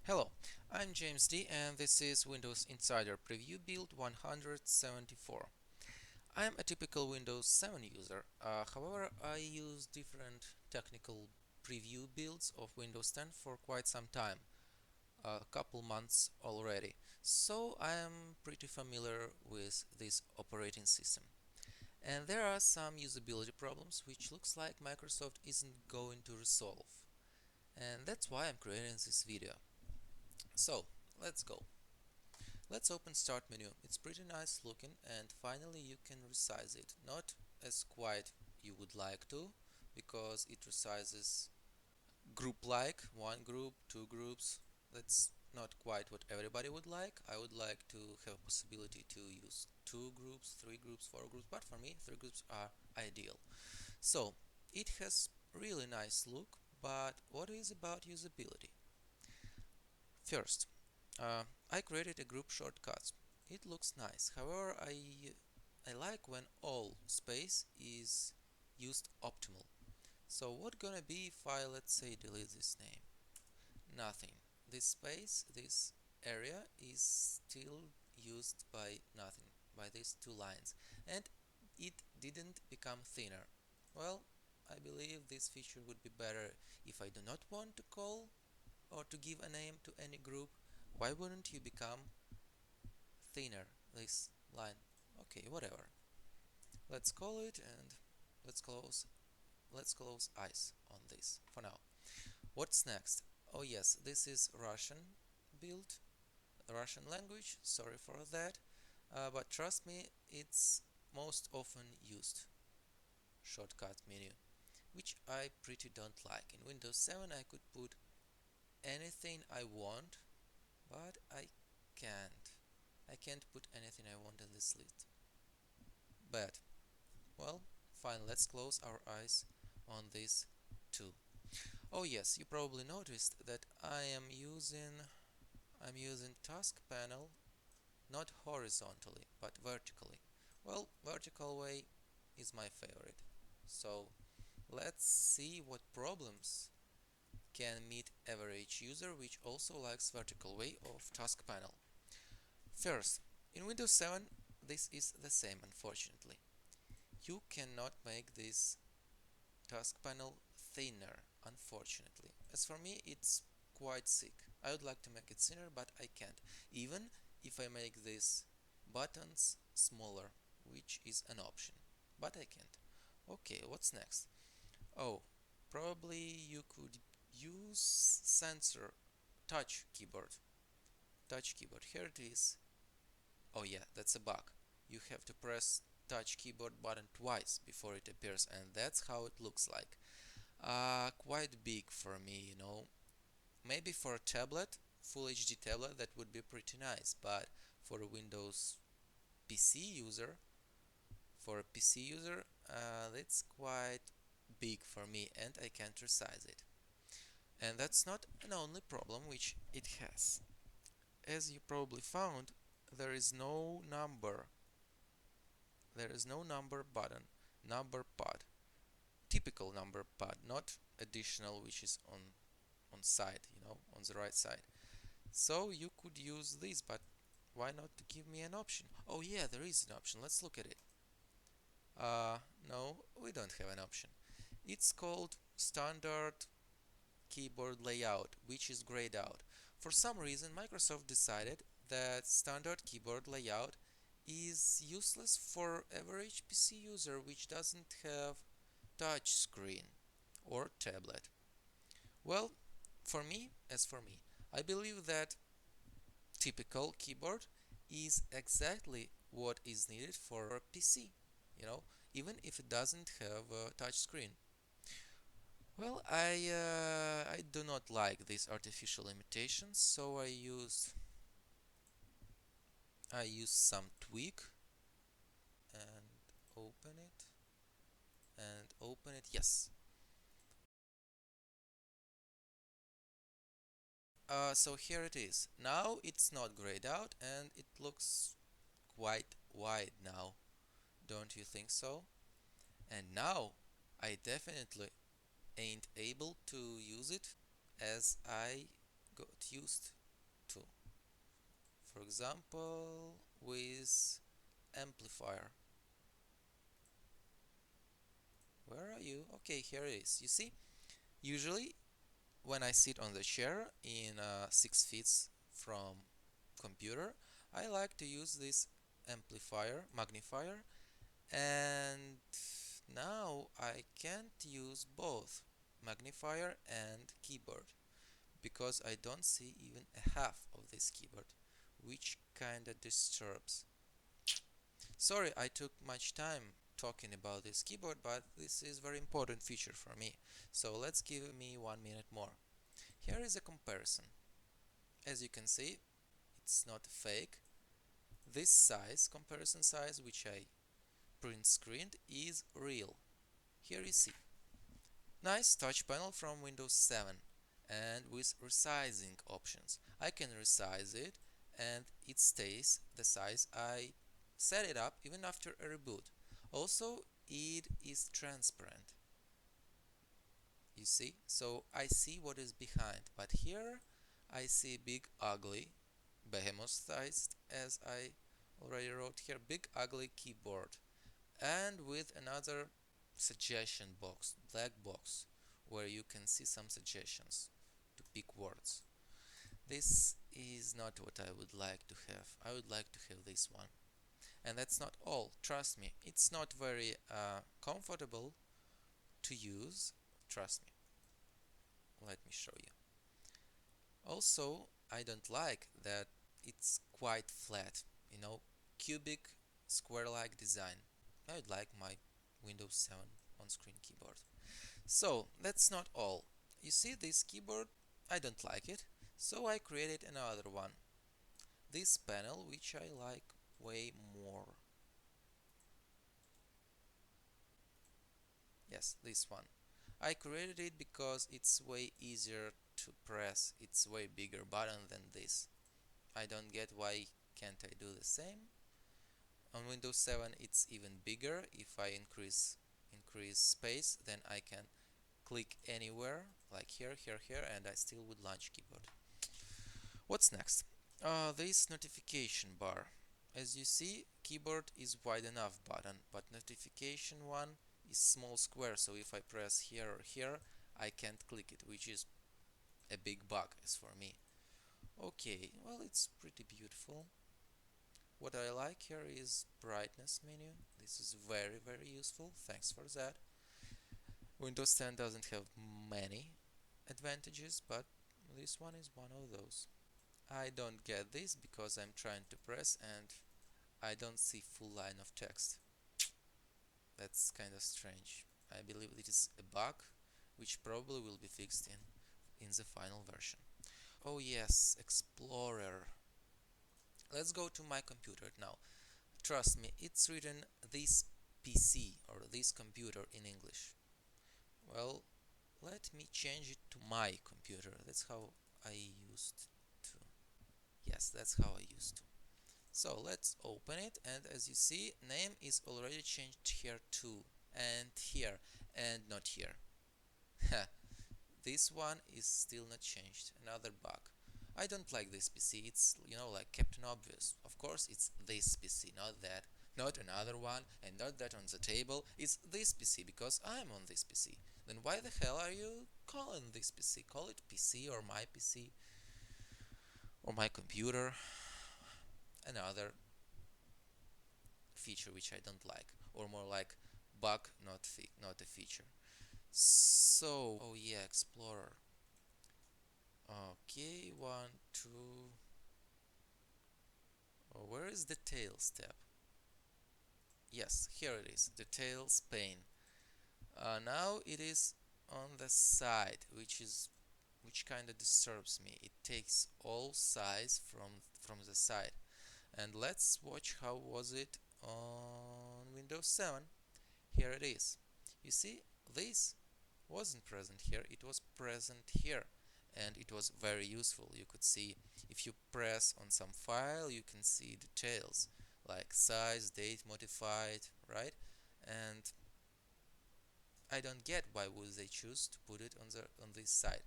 Hello, I'm James D and this is Windows Insider Preview Build 174. I'm a typical Windows 7 user, however I use different technical preview builds of Windows 10 for quite some time, a couple months already, so I am pretty familiar with this operating system. And there are some usability problems which looks like Microsoft isn't going to resolve. And that's why I'm creating this video. So, let's go. Let's open Start menu. It's pretty nice looking and finally you can resize it. Not as quite you would like to, because it resizes group-like, one group, two groups. That's not quite what everybody would like. I would like to have a possibility to use two groups, three groups, four groups, but for me three groups are ideal. So it has really nice look, but what is about usability? First, I created a group shortcuts. It looks nice. However, I like when all space is used optimal. So what gonna be if I, let's say, delete this name? Nothing. This space, this area is still used by nothing, by these two lines. And it didn't become thinner. Well, I believe this feature would be better if I do not want to call or to give a name to any group. Why wouldn't you become thinner, this line? Okay, whatever. Let's call it and let's close eyes on this for now. What's next? Oh yes, this is Russian build, Russian language, sorry for that, but trust me, it's most often used shortcut menu, which I pretty don't like. In Windows 7 I could put anything I want, but I can't. I can't put anything I want in this list. Bad. Well, fine, let's close our eyes on this too. Oh yes, you probably noticed that I'm using task panel not horizontally but vertically. Well, vertical way is my favorite. So let's see what problems can meet average user which also likes vertical way of task panel. First, in Windows 7 this is the same, unfortunately. You cannot make this task panel thinner, unfortunately. As for me, it's quite sick. I would like to make it thinner, but I can't. Even if I make these buttons smaller, which is an option. But I can't. Okay, what's next? Oh, probably you could use sensor touch keyboard. Touch keyboard. Here it is. Oh yeah, that's a bug. You have to press touch keyboard button twice before it appears, and that's how it looks like. Quite big for me. Maybe for a tablet, full HD tablet, that would be pretty nice, but for a Windows PC user, it's quite big for me and I can't resize it. And that's not an only problem which it has. As you probably found, there is no number. There is no number button, number pad. Typical number pad, not additional which is on side, on the right side. So you could use this, but why not to give me an option? Oh yeah, there is an option. Let's look at it. No, we don't have an option. It's called standard keyboard layout, which is grayed out. For some reason, Microsoft decided that standard keyboard layout is useless for average PC user which doesn't have touch screen or tablet. Well, as for me, I believe that typical keyboard is exactly what is needed for a PC, even if it doesn't have a touch screen. Well, I do not like these artificial limitations, so I use some tweak and open it and open it. Yes. So here it is. Now it's not grayed out and it looks quite wide now. Don't you think so? And now I definitely ain't able to use it as I got used For example, with amplifier. Where are you? Okay, here it is. You see, usually when I sit on the chair in 6 feet from computer, I like to use this amplifier, magnifier, and now I can't use both magnifier and keyboard because I don't see even a half of this keyboard, which kinda disturbs. Sorry I took much time talking about this keyboard, but this is very important feature for me. So let's give me 1 minute more. Here is a comparison. As you can see, it's not fake. This size, comparison size, which I print screened, is real. Here you see. Nice touch panel from Windows 7 and with resizing options. I can resize it and it stays the size I set it up even after a reboot. Also, it is transparent. You see? So I see what is behind, but here I see big ugly behemoth sized, as I already wrote here, big ugly keyboard, and with another suggestion box, black box, where you can see some suggestions to pick words. This is not what I would like to have. I would like to have this one. And that's not all. Trust me, it's not very comfortable to use. Trust me. Let me show you. Also, I don't like that it's quite flat, cubic, square-like design. I would like my Windows 7 on-screen keyboard. So, that's not all. You see this keyboard? I don't like it, so I created another one. This panel, which I like way more. Yes, this one. I created it because it's way easier to press. It's way bigger button than this. I don't get why can't I do the same. On Windows 7 it's even bigger. If I increase space, then I can click anywhere, like here, and I still would launch keyboard. What's next? This notification bar. As you see, keyboard is wide enough button, but notification one is small square, so if I press here or here, I can't click it, which is a big bug as for me. Okay, well, it's pretty beautiful. What I like here is brightness menu. This is very useful. Thanks for that. Windows 10 doesn't have many advantages, but this one is one of those. I don't get this because I'm trying to press and I don't see full line of text. That's kind of strange. I believe it is a bug which probably will be fixed in the final version. Oh yes, Explorer. Let's go to my computer now. Trust me, it's written this PC or this computer in English. Well, let me change it to my computer. That's how I used to. Yes, that's how I used to. So let's open it, and as you see, name is already changed here too, and here, and not here. This one is still not changed. Another bug. I don't like this PC. It's, like Captain Obvious. Of course, it's this PC, not that. Not another one, and not that on the table. It's this PC because I'm on this PC. Then why the hell are you calling this PC? Call it PC or my PC or my computer. Another feature which I don't like, or more like bug, not a feature. So, oh yeah, Explorer. Okay, 1, 2. Oh, where is the Details tab? Yes, here it is, Details pane. Now it is on the side, which kind of disturbs me. It takes all size from the side. And let's watch how was it on Windows 7. Here it is. You see, this wasn't present here, it was present here, and it was very useful. You could see, if you press on some file, you can see details like size, date, modified, right? And I don't get why would they choose to put it on this side.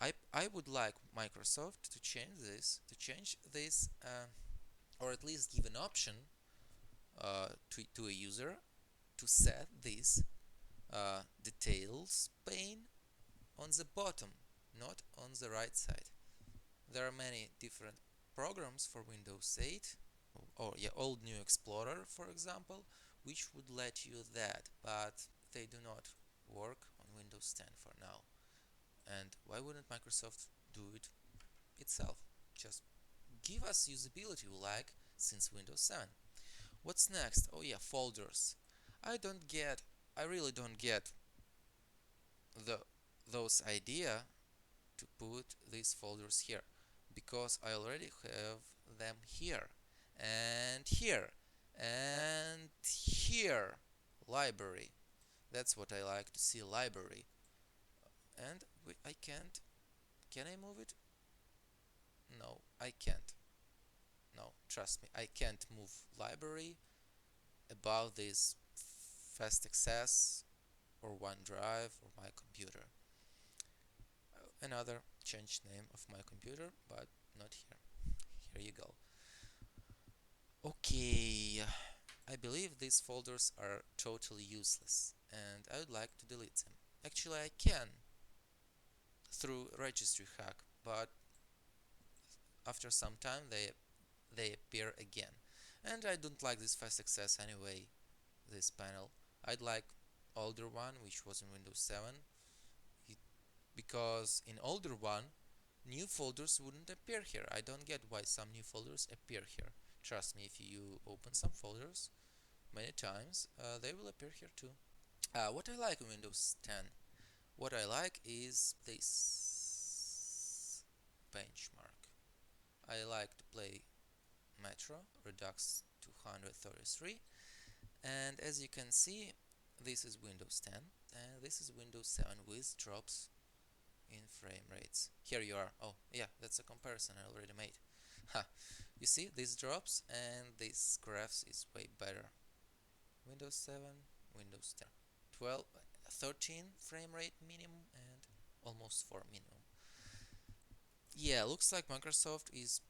I would like Microsoft to change this, or at least give an option to a user to set this details pane on the bottom, not on the right side. There are many different programs for Windows 8, or yeah, Old New Explorer, for example, which would let you that, but they do not work on Windows 10 for now. And why wouldn't Microsoft do it itself? Just give us usability we like since Windows 7. What's next? Oh yeah, folders. I really don't get the those idea to put these folders here, because I already have them here and here and here. Library. That's what I like to see, library. And I can't. Can I move it? No, I can't. No, trust me, I can't move library above this fast access or OneDrive or my computer. Another change name of my computer, but not here. Here you go. Okay, I believe these folders are totally useless and I would like to delete them. Actually, I can through registry hack, but after some time they appear again. And I don't like this fast access anyway, this panel. I'd like older one, which was in Windows 7, because in older one new folders wouldn't appear here. I don't get why some new folders appear here. Trust me, if you open some folders many times, they will appear here too. What I like in Windows 10, what I like is this benchmark. I like to play Metro Redux 233, and as you can see, this is Windows 10 and this is Windows 7 with drops in frame rates. Here you are. Oh yeah, that's a comparison I already made. Ha! You see, this drops and this graphs is way better. Windows 7, Windows 10, 12, 13 frame rate minimum and almost 4 minimum. Yeah, looks like Microsoft is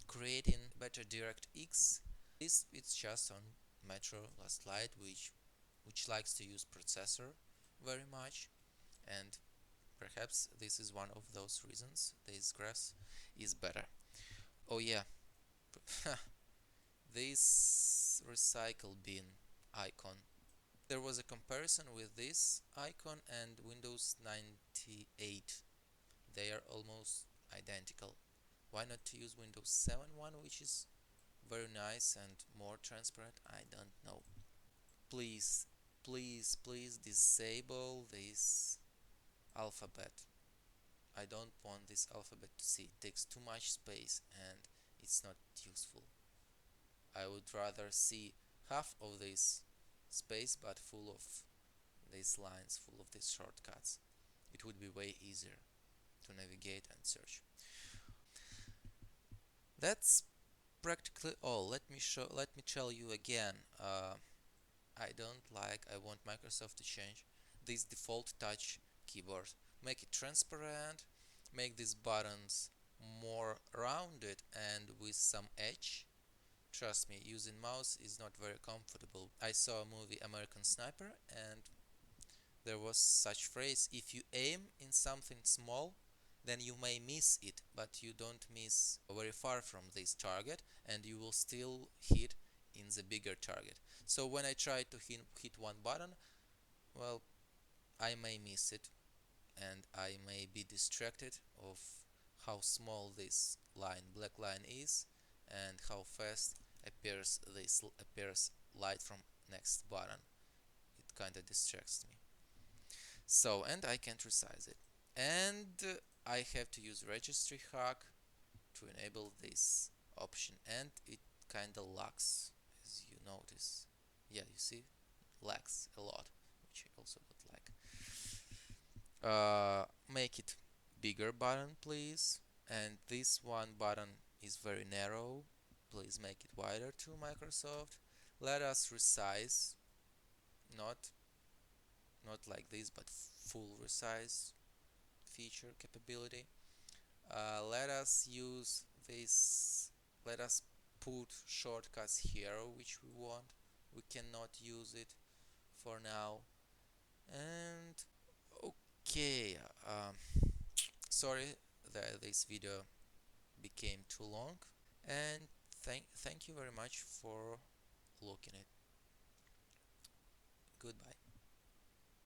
creating better DirectX. This it's just on Metro Last Light, which likes to use processor very much, and perhaps this is one of those reasons this graphs is better. Oh yeah, this recycle bin icon. There was a comparison with this icon and Windows 98. They are almost identical. Why not to use Windows 7 one, which is very nice and more transparent? I don't know. Please, please, please disable this alphabet. I don't want this alphabet to see. It takes too much space and it's not useful. I would rather see half of this space but full of these lines, full of these shortcuts. It would be way easier to navigate and search. That's practically all. Let me tell you again. I want Microsoft to change this default touch keyboard. Make it transparent, make these buttons more rounded and with some edge. Trust me, using mouse is not very comfortable. I saw a movie American Sniper and there was such phrase, if you aim in something small, then you may miss it, but you don't miss very far from this target and you will still hit in the bigger target. So when I try to hit one button, well, I may miss it and I may be distracted of how small this line, black line is, and how fast appears light from next button. It kinda distracts me. So, and I can't resize it. And I have to use registry hack to enable this option, and it kinda lags, as you notice. Yeah, you see, lags a lot, which I also don't like. Make it bigger button, please. And this one button is very narrow. Please make it wider too, Microsoft. Let us resize, not like this, but full resize. feature capability. Let us use this, let us put shortcuts here which we want. We cannot use it for now. And okay, sorry that this video became too long, and thank you very much for looking at. Goodbye.